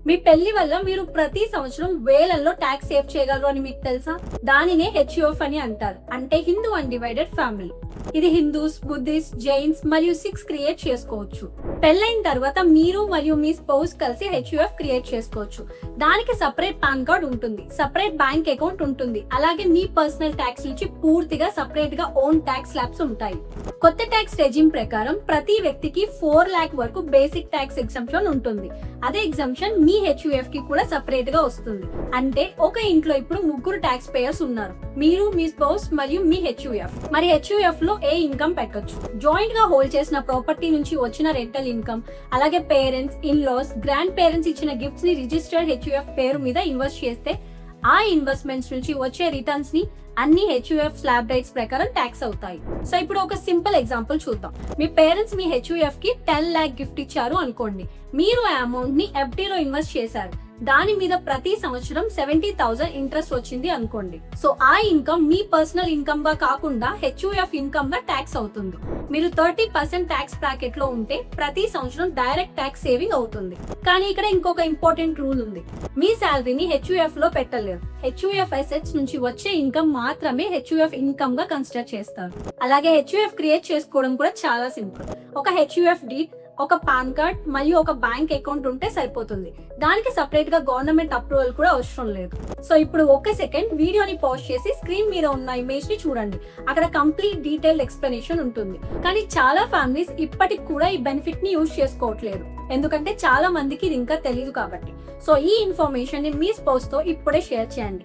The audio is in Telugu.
మీ పెళ్లి వల్ల మీరు ప్రతి సంవత్సరం వేలల్లో ట్యాక్స్ సేవ్ చేయగలరు అని మీకు తెలుసా? దానినే హెచ్యుఎఫ్ అని అంటారు, అంటే హిందూ అన్డివైడెడ్ ఫ్యామిలీ. ఇది హిందూస్, బుద్ధిస్ట్, జైన్స్ మరియు సిక్స్ క్రియేట్ చేసుకోవచ్చు. పెళ్ళైన తర్వాత మీరు మరియు మీ స్పౌస్ కలిసి హెచ్యుఎఫ్ క్రియేట్ చేసుకోవచ్చు. దానికి సపరేట్ పాన్ కార్డ్ ఉంటుంది, సపరేట్ బ్యాంక్ అకౌంట్ ఉంటుంది, అలాగే మీ పర్సనల్ ట్యాక్స్ నుంచి పూర్తిగా సపరేట్ గా ఓన్ ట్యాక్స్ స్లాబ్స్ ఉంటాయి. కొత్త ట్యాక్స్ రెజిమ్ ప్రకారం ప్రతి వ్యక్తికి 4 లాక్ వరకు బేసిక్ ట్యాక్స్ ఎగ్జంప్షన్ ఉంటుంది. అదే ఎగ్జంప్షన్ మీ హెచ్యుఎఫ్ కి కూడా సపరేట్ గా వస్తుంది. అంటే ఒక ఇంట్లో ఇప్పుడు 3 ట్యాక్స్ పేయర్స్ ఉన్నారు, మీరు, మీ స్పౌస్ మరియు మీ హెచ్యుఎఫ్. మరి హెచ్యుఎఫ్ లో ఏ ఇన్కమ్ పెట్టొచ్చు? జాయింట్ గా హోల్డ్ చేసిన ప్రాపర్టీ నుంచి వచ్చిన రెంటల్ ఇన్కమ్, అలాగే parents, in laws, grandparents ఇచ్చిన గిఫ్ట్స్ ని రిజిస్టర్డ్ హెచ్యుఎఫ్ పేరు మీద ఇన్వెస్ట్ చేస్తే ఆ ఇన్వెస్ట్మెంట్స్ నుంచి వచ్చే రిటర్న్స్ ని అన్ని హెచ్యుఎఫ్ స్లాబ్ రేట్స్ ప్రకారం ట్యాక్స్ అవుతాయి. సో ఇప్పుడు ఒక సింపుల్ ఎగ్జాంపుల్ చూద్దాం. మీ పేరెంట్స్ మీ హెచ్యుఎఫ్ కి 10 లాక్ గిఫ్ట్ ఇచ్చారు అనుకోండి. మీరు ఆ అమౌంట్ ని ఎఫ్డీలో ఇన్వెస్ట్ చేశారు. దాని మీద ప్రతి సంవత్సరం 70,000 ఇంట్రెస్ట్ వచ్చింది అనుకోండి. సో ఆ ఇన్కమ్ మీ పర్సనల్ ఇన్కమ్ గా కాకుండా హెచ్యుఎఫ్ ఇన్కమ్ గా ట్యాక్స్ అవుతుంది. మీరు 30% ట్యాక్స్ బ్రాకెట్ లో ఉంటే ప్రతి సంవత్సరం డైరెక్ట్ ట్యాక్స్ సేవింగ్ అవుతుంది. కానీ ఇక్కడ ఇంకొక ఇంపార్టెంట్ రూల్ ఉంది. మీ శాలరీని హెచ్యుఎఫ్ లో పెట్టలేరు. హెచ్యుఎఫ్ అసెట్స్ నుంచి వచ్చే ఇన్కమ్ మాత్రమే హెచ్యుఎఫ్ ఇన్కమ్ గా కన్సిడర్ చేస్తారు. అలాగే హెచ్యుఎఫ్ క్రియేట్ చేసుకోవడం కూడా చాలా సింపుల్. ఒక హెచ్యుఎఫ్ డీడ్, ఒక పాన్ కార్డ్ మరియు ఒక బ్యాంక్ అకౌంట్ ఉంటే సరిపోతుంది. దానికి సపరేట్ గా గవర్నమెంట్ అప్రూవల్ కూడా అవసరం లేదు. సో ఇప్పుడు ఒక సెకండ్ వీడియోని పాజ్ చేసి స్క్రీన్ మీద ఉన్న ఇమేజ్ ని చూడండి. అక్కడ కంప్లీట్ డీటెయిల్డ్ ఎక్స్ప్లెనేషన్ ఉంటుంది. కానీ చాలా ఫ్యామిలీస్ ఇప్పటికి కూడా ఈ బెనిఫిట్ ని యూజ్ చేసుకోవట్లేదు, ఎందుకంటే చాలా మందికి ఇది ఇంకా తెలియదు కాబట్టి. సో ఈ ఇన్ఫర్మేషన్ ని మీ స్పౌస్ తో ఇప్పుడే షేర్ చేయండి.